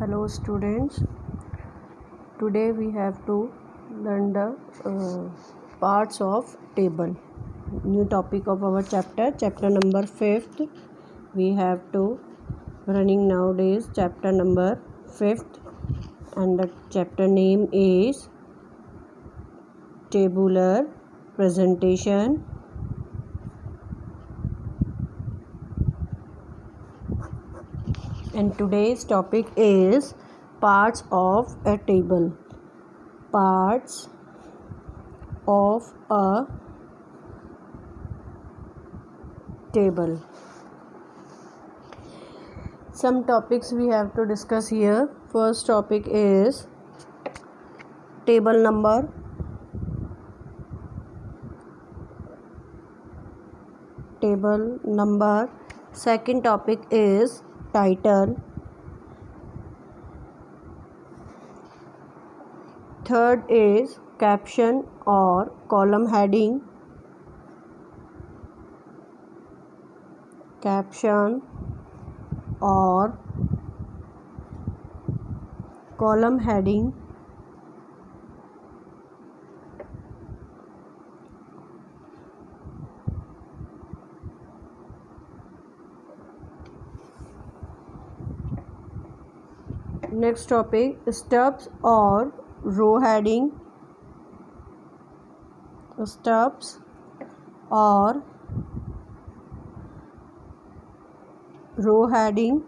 Hello students, today we have to learn the parts of table. New topic of our chapter number 5th. We have to running nowadays chapter number 5th, and the chapter name is tabular presentation. And today's topic is parts of a table. Parts of a table. Some topics we have to discuss here. First topic is table number. Table number. Second topic is title. Third is caption or column heading. Caption or column heading. Next topic, stubs or row heading. Stubs or row heading.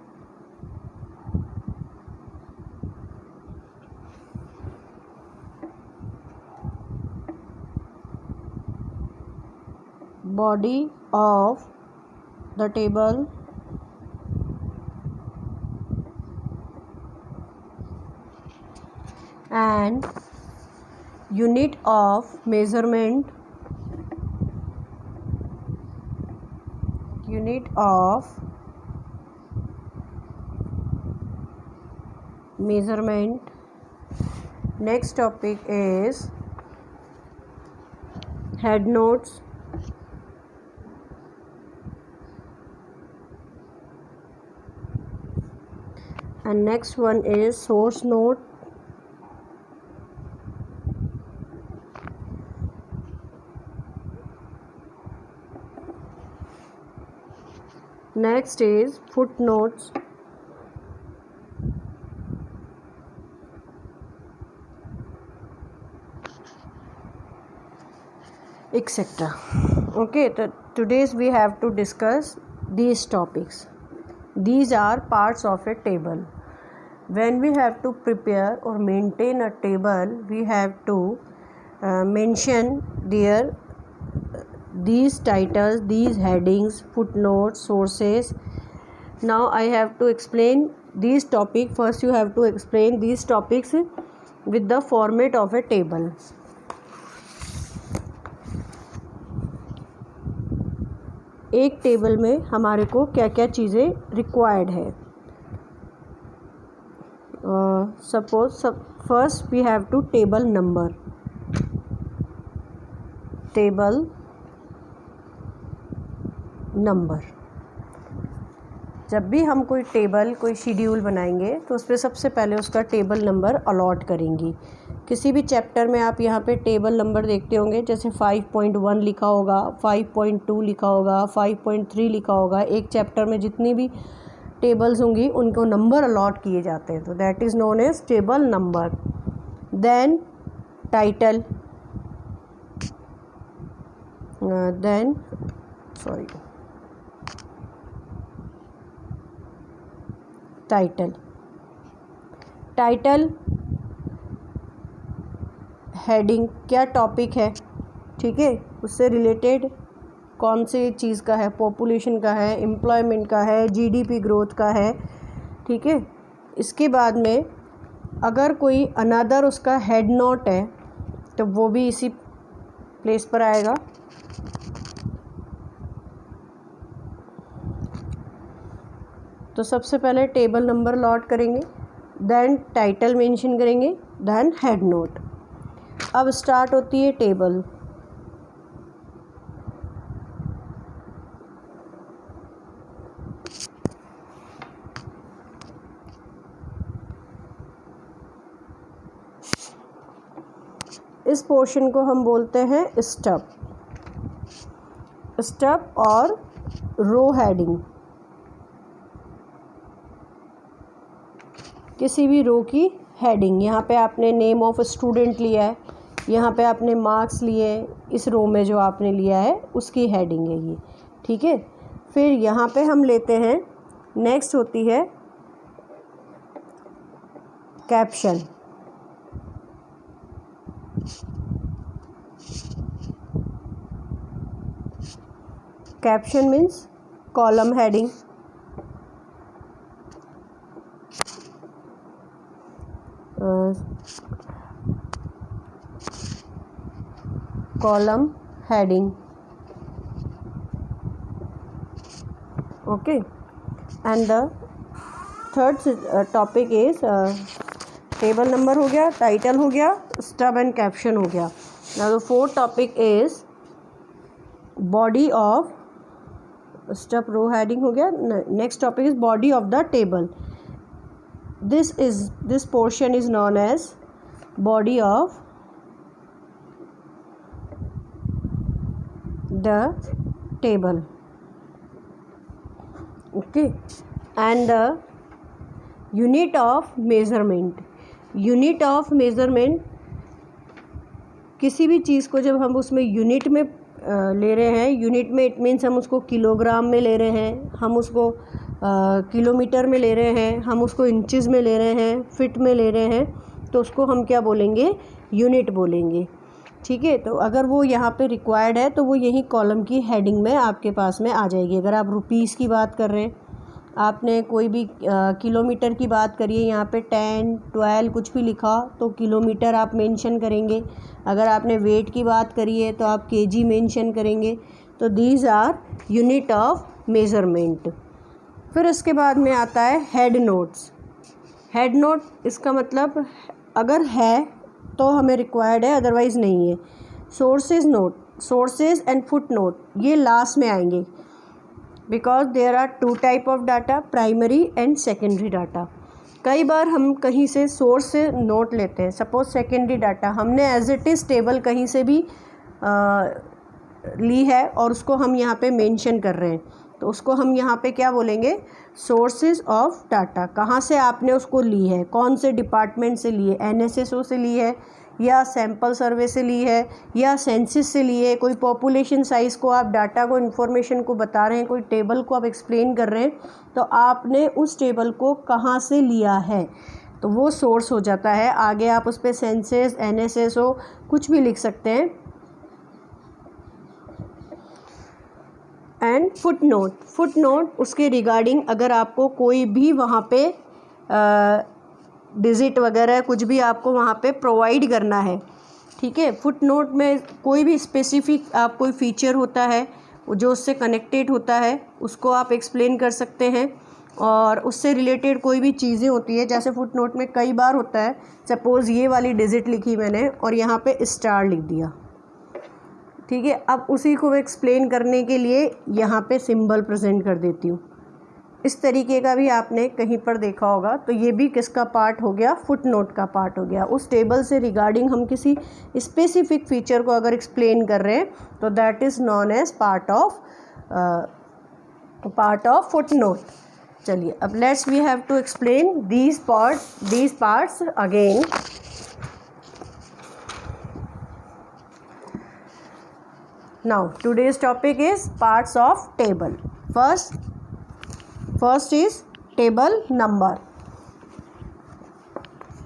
Body of the table. And unit of measurement. Unit of measurement. Next topic is head notes. And next one is source note. Next is footnotes. Etc. Okay, today's we have to discuss these topics. These are parts of a table. When we have to prepare or maintain a table, we have to mention there these titles, these headings, footnotes, sources. Now I have to explain these topics. First you have to explain these topics with the format of a table. एक table में हमारे को क्या क्या चीज़ें required है. Suppose first we have two table number. Table number. जब भी हम कोई टेबल कोई शेड्यूल बनाएंगे तो उस पर सबसे पहले उसका टेबल नंबर अलॉट करेंगे. किसी भी चैप्टर में आप यहाँ पे टेबल नंबर देखते होंगे, जैसे 5.1 लिखा होगा, 5.2 लिखा होगा, 5.3 लिखा होगा. एक चैप्टर में जितनी भी टेबल्स होंगी उनको नंबर अलॉट किए जाते हैं, तो that is known as table number. Then title. Title heading, क्या टॉपिक है, ठीक है, उससे रिलेटेड कौन सी चीज़ का है, पॉपुलेशन का है, एम्प्लॉयमेंट का है, जीडीपी ग्रोथ का है, ठीक है. इसके बाद में अगर कोई अनदर उसका हेड नोट है तो वो भी इसी प्लेस पर आएगा. तो सबसे पहले टेबल नंबर अलॉट करेंगे, देन टाइटल मेंशन करेंगे, देन हेड नोट. अब स्टार्ट होती है टेबल. इस पोर्शन को हम बोलते हैं स्टब, स्टब और रो हेडिंग। किसी भी रो की हेडिंग, यहाँ पे आपने नेम ऑफ स्टूडेंट लिया है, यहाँ पे आपने मार्क्स लिए, इस रो में जो आपने लिया है उसकी हेडिंग है ये, ठीक है। फिर यहाँ पे हम लेते हैं, नेक्स्ट होती है caption. Caption means column heading. Column heading, okay. And the third topic is table number हो गया, टाइटल हो गया, स्टब एंड कैप्शन हो गया। Now the fourth topic is body of, stub row heading हो गया। Next topic is body of the table. this portion is known as body of the table, okay। and the unit of measurement, unit of measurement, किसी भी चीज़ को जब हम उसमें unit में ले रहे हैं, यूनिट में इट मीन्स हम उसको किलोग्राम में ले रहे हैं, हम उसको किलोमीटर में ले रहे हैं, हम उसको इंचज़ में ले रहे हैं, फिट में ले रहे हैं, तो उसको हम क्या बोलेंगे, यूनिट बोलेंगे, ठीक है। तो अगर वो यहाँ पे रिक्वायर्ड है तो वो यही कॉलम की हेडिंग में आपके पास में आ जाएगी। अगर आप रुपीज़ की बात कर रहे हैं, आपने कोई भी किलोमीटर की बात करिए, यहाँ पे 10, 12 कुछ भी लिखा तो किलोमीटर आप मेंशन करेंगे। अगर आपने वेट की बात करी है तो आप केजी मेंशन करेंगे। तो these are unit of measurement. फिर उसके बाद में आता है हेड नोट्स। हेड नोट, इसका मतलब अगर है तो हमें रिक्वायर्ड है, अदरवाइज़ नहीं है। Sources note, sources and foot note, ये लास्ट में आएंगे, because there are two type of data, primary and secondary data. कई बार हम कहीं से सोर्स से नोट लेते हैं, सपोज सेकेंडरी डाटा हमने एज इट इज़ टेबल कहीं से भी ली है और उसको हम यहाँ पे मेंशन कर रहे हैं, तो उसको हम यहाँ पे क्या बोलेंगे, सोर्सेज ऑफ डाटा। कहाँ से आपने उसको ली है, कौन से डिपार्टमेंट से ली है, NSSO से ली है या सैंपल सर्वे से ली है या सेंसिस से ली है, कोई पॉपुलेशन साइज़ को आप डाटा को, इन्फॉर्मेशन को बता रहे हैं, कोई टेबल को आप एक्सप्लेन कर रहे हैं, तो आपने उस टेबल को कहाँ से लिया है, तो वो सोर्स हो जाता है। आगे आप उस पर सेंसिस, NSSO कुछ भी लिख सकते हैं। And foot note, foot note उसके रिगार्डिंग अगर आपको कोई भी वहाँ पे डिजिट वगैरह कुछ भी आपको वहाँ पे प्रोवाइड करना है, ठीक है। फुट नोट में कोई भी स्पेसिफिक आप कोई फीचर होता है जो उससे कनेक्टेड होता है, उसको आप एक्सप्लेन कर सकते हैं, और उससे रिलेटेड कोई भी चीज़ें होती है। जैसे फुट नोट में कई बार होता है, सपोज़ ये वाली डिजिट लिखी मैंने और यहाँ पे स्टार लिख दिया, ठीक है। अब उसी को एक्सप्लेन करने के लिए यहाँ पे सिंबल प्रेजेंट कर देती हूँ। इस तरीके का भी आपने कहीं पर देखा होगा, तो ये भी किसका पार्ट हो गया, फुट नोट का पार्ट हो गया। उस टेबल से रिगार्डिंग हम किसी स्पेसिफिक फीचर को अगर एक्सप्लेन कर रहे हैं तो that is known as part of foot note. चलिए अब let's we have to explain these parts again. Now today's topic is parts of table. First is table number.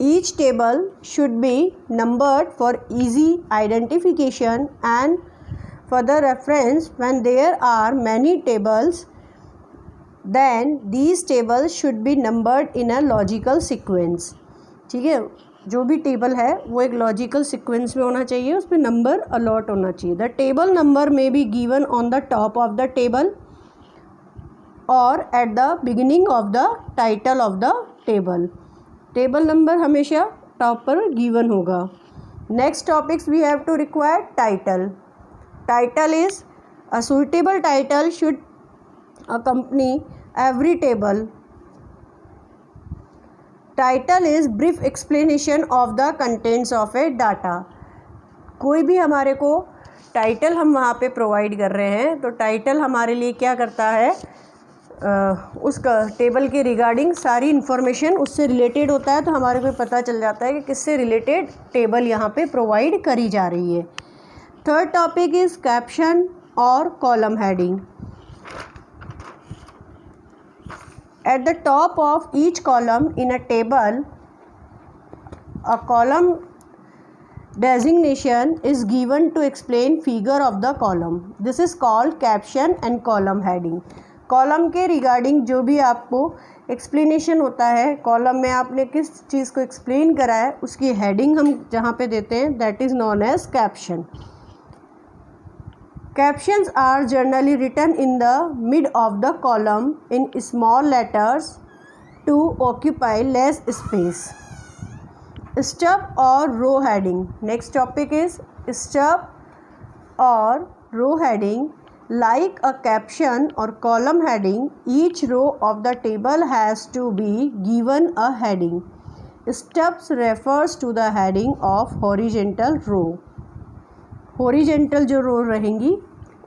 Each table should be numbered for easy identification and further reference. When there are many tables, then these tables should be numbered in a logical sequence. ठीक है, जो भी table है वो एक logical sequence में होना चाहिए, उस पर नंबर अलॉट होना चाहिए। The table number may be given on the top of the table और at the beginning of the title of the table. Table number हमेशा टॉप पर गिवन होगा। Next topics we have to require title. Title is a suitable title should accompany every table. Title is brief explanation of the contents of a data. कोई भी हमारे को title हम वहाँ पे प्रोवाइड कर रहे हैं तो टाइटल हमारे लिए क्या करता है, उसका टेबल के रिगार्डिंग सारी इन्फॉर्मेशन उससे रिलेटेड होता है, तो हमारे को पता चल जाता है कि किससे रिलेटेड टेबल यहाँ पे प्रोवाइड करी जा रही है। थर्ड टॉपिक इज़ कैप्शन और column heading. At the top of each column in a table, a column designation is given to explain figure of the column. This is called caption and column heading. Column के regarding जो भी आपको explanation होता है, column में आपने किस चीज़ को एक्सप्लेन करा है, उसकी हेडिंग हम जहाँ पे देते हैं, that is known as caption. Captions are generally written in the mid of the column in small letters to occupy less space. Stub or row heading. Next topic is stub or row heading. Like a caption or column heading, each row of the table has to be given a heading. Stubs refers to the heading of horizontal row. Horizontal जो रो रहेंगी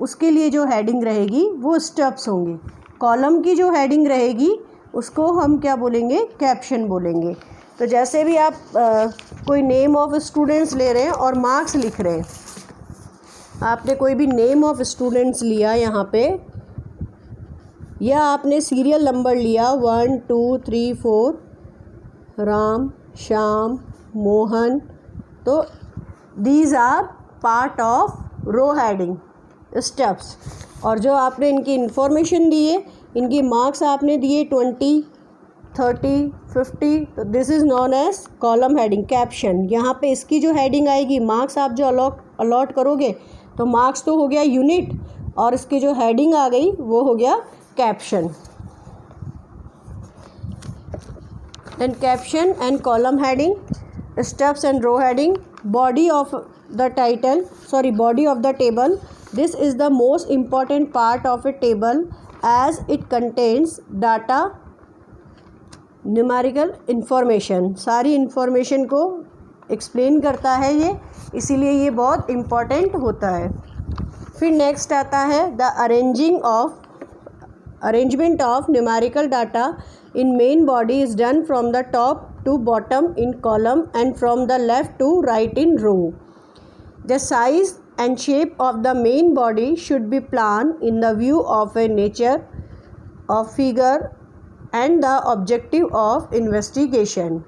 उसके लिए जो heading रहेगी वो stubs होंगे. Column की जो हेडिंग रहेगी उसको हम क्या बोलेंगे, कैप्शन बोलेंगे. तो जैसे भी आप कोई नेम ऑफ स्टूडेंट्स ले रहे हैं और मार्क्स लिख रहे हैं, आपने कोई भी नेम ऑफ स्टूडेंट्स लिया यहाँ पे, या आपने सीरियल नंबर लिया 1 2 3 4 राम श्याम मोहन, तो these are part of row heading steps. और जो आपने इनकी इंफॉर्मेशन दी है, इनकी मार्क्स आपने दिए 20 30 50, तो this is known as column heading caption. यहाँ पे इसकी जो हेडिंग आएगी, मार्क्स आप जो अलॉट करोगे तो मार्क्स तो हो गया यूनिट, और इसकी जो हेडिंग आ गई वो हो गया caption. Then caption and column heading, steps and row heading. Body of the body of the table. This is the most important part of a table as it contains data, numerical information. सारी information को explain करता है ये, इसीलिए ये बहुत important होता है. फिर नेक्स्ट आता है the arrangement of numerical data in main body is done from the top to bottom in column and from the left to right in row. The size and shape of the main body should be planned in the view of a nature of figure and the objective of investigation.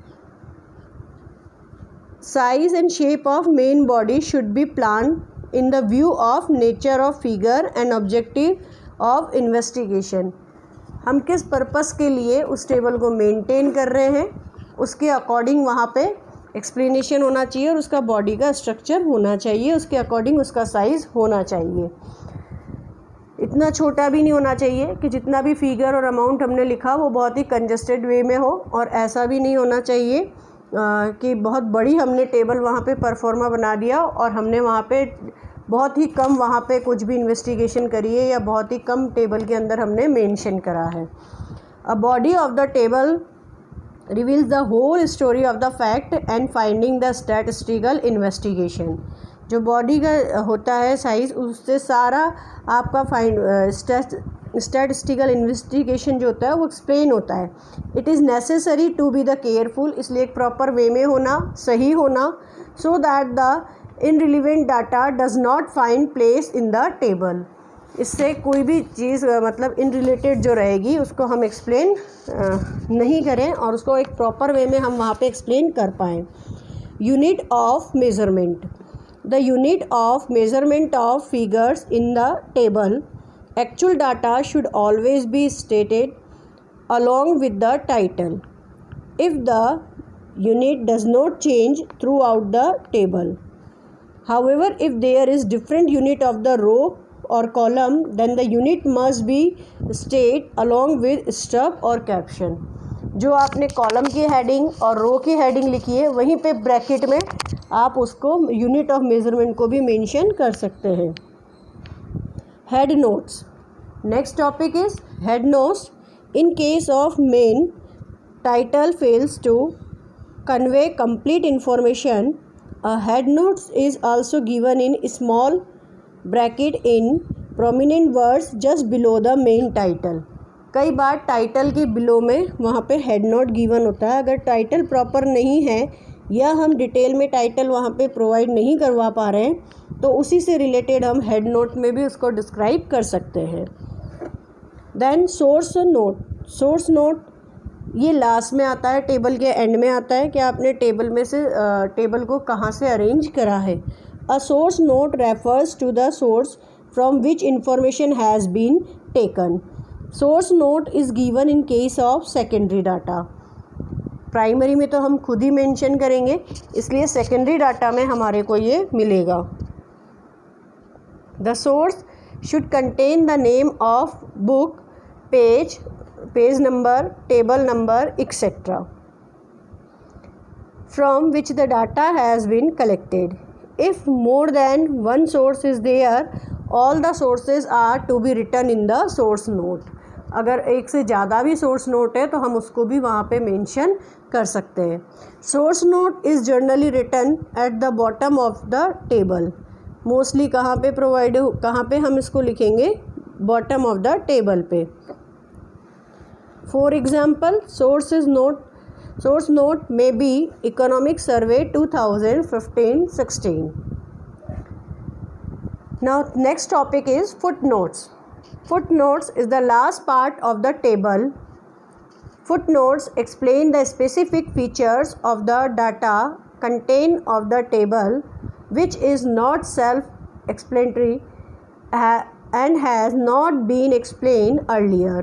Size and shape of main body should be planned in the view of nature of figure and objective of investigation. हम किस purpose के लिए उस table को maintain कर रहे हैं, उसके अकॉर्डिंग वहाँ पे एक्सप्लेनेशन होना चाहिए और उसका बॉडी का स्ट्रक्चर होना चाहिए, उसके अकॉर्डिंग उसका साइज़ होना चाहिए. इतना छोटा भी नहीं होना चाहिए कि जितना भी फिगर और अमाउंट हमने लिखा वो बहुत ही कंजस्टेड वे में हो, और ऐसा भी नहीं होना चाहिए कि बहुत बड़ी हमने टेबल वहाँ पे परफॉर्मा बना दिया और हमने वहाँ पे बहुत ही कम वहाँ पे कुछ भी इन्वेस्टिगेशन करी है या बहुत ही कम टेबल के अंदर हमने मेंशन करा है. A body of the table reveals the whole story of the fact and finding the statistical investigation. जो बॉडी का होता है साइज़, उससे सारा आपका स्टैटिस्टिकल इन्वेस्टिगेशन जो होता है वो एक्सप्लेन होता है. It is necessary to be the careful, इसलिए एक प्रॉपर वे में होना, सही होना, so that the irrelevant data does not find place in the table. इससे कोई भी चीज़ मतलब इनरिलेटेड जो रहेगी उसको हम एक्सप्लेन नहीं करें और उसको एक प्रॉपर वे में हम वहाँ पे एक्सप्लेन कर पाएँ. Unit of measurement. The unit of measurement of figures in the table. Actual data should always be stated along with the title. If the unit does not change throughout the table. However, if there is different unit of the row or column, then the unit must be stated along with stub or caption. जो आपने column की heading और रो की heading लिखी है वहीं पे bracket में आप उसको यूनिट ऑफ मेज़रमेंट को भी मेंशन कर सकते हैं. Head notes. Next topic is head notes. In case of main title fails to convey complete information, A head notes is also given in small bracket in prominent words just below the main title. कई बार title के below में वहाँ पे head note given होता है. अगर title proper नहीं है या हम डिटेल में टाइटल वहाँ पे प्रोवाइड नहीं करवा पा रहे हैं तो उसी से रिलेटेड हम हेड नोट में भी उसको डिस्क्राइब कर सकते हैं. Then source note. Source note ये लास्ट में आता है, टेबल के एंड में आता है कि आपने टेबल में से टेबल को कहाँ से अरेंज करा है. A source note refers to the source from which information has been taken. Source note is given in case of secondary data. Primary में तो हम खुद ही मेंशन करेंगे, इसलिए सेकेंडरी डाटा में हमारे को ये मिलेगा. The source should contain the name of book, page number, table number, etc. from which the data has been collected. If more than one source is there, all the sources are to be written in the source note. अगर एक से ज़्यादा भी source note है तो हम उसको भी वहाँ पे मेंशन कर सकते हैं. Source note is generally written at the bottom of the table. Mostly कहाँ पे हम इसको लिखेंगे? बॉटम ऑफ द टेबल पे. For example, source note may be Economic Survey 2015-16. Now next topic is footnotes. Footnotes is the last part of the table. Footnotes explain the specific features of the data contained of the table which is not self-explanatory and has not been explained earlier.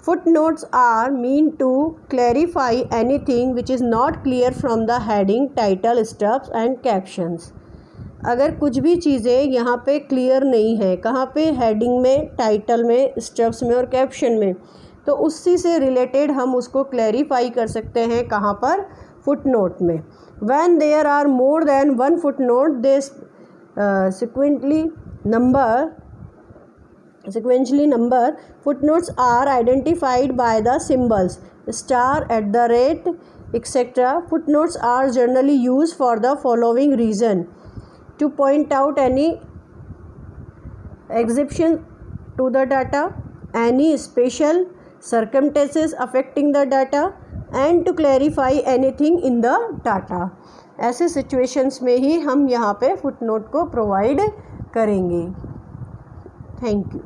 Footnotes are meant to clarify anything which is not clear from the heading, title, stubs and captions. अगर कुछ भी चीज़ें यहाँ पे clear नहीं है, कहाँ पे? हेडिंग में, टाइटल में, स्टब्स में और कैप्शन में, तो उसी से रिलेटेड हम उसको क्लैरिफाई कर सकते हैं. कहाँ पर? फुटनोट में. When there are more than one footnote, they sequentially number. Footnotes are identified by the symbols star, @, etc. Footnotes are generally used for the following reason: to point out any exception to the data, any special circumstances affecting the data, and to clarify anything in the data. ऐसे situations में ही हम यहाँ पे footnote को provide करेंगे. Thank you.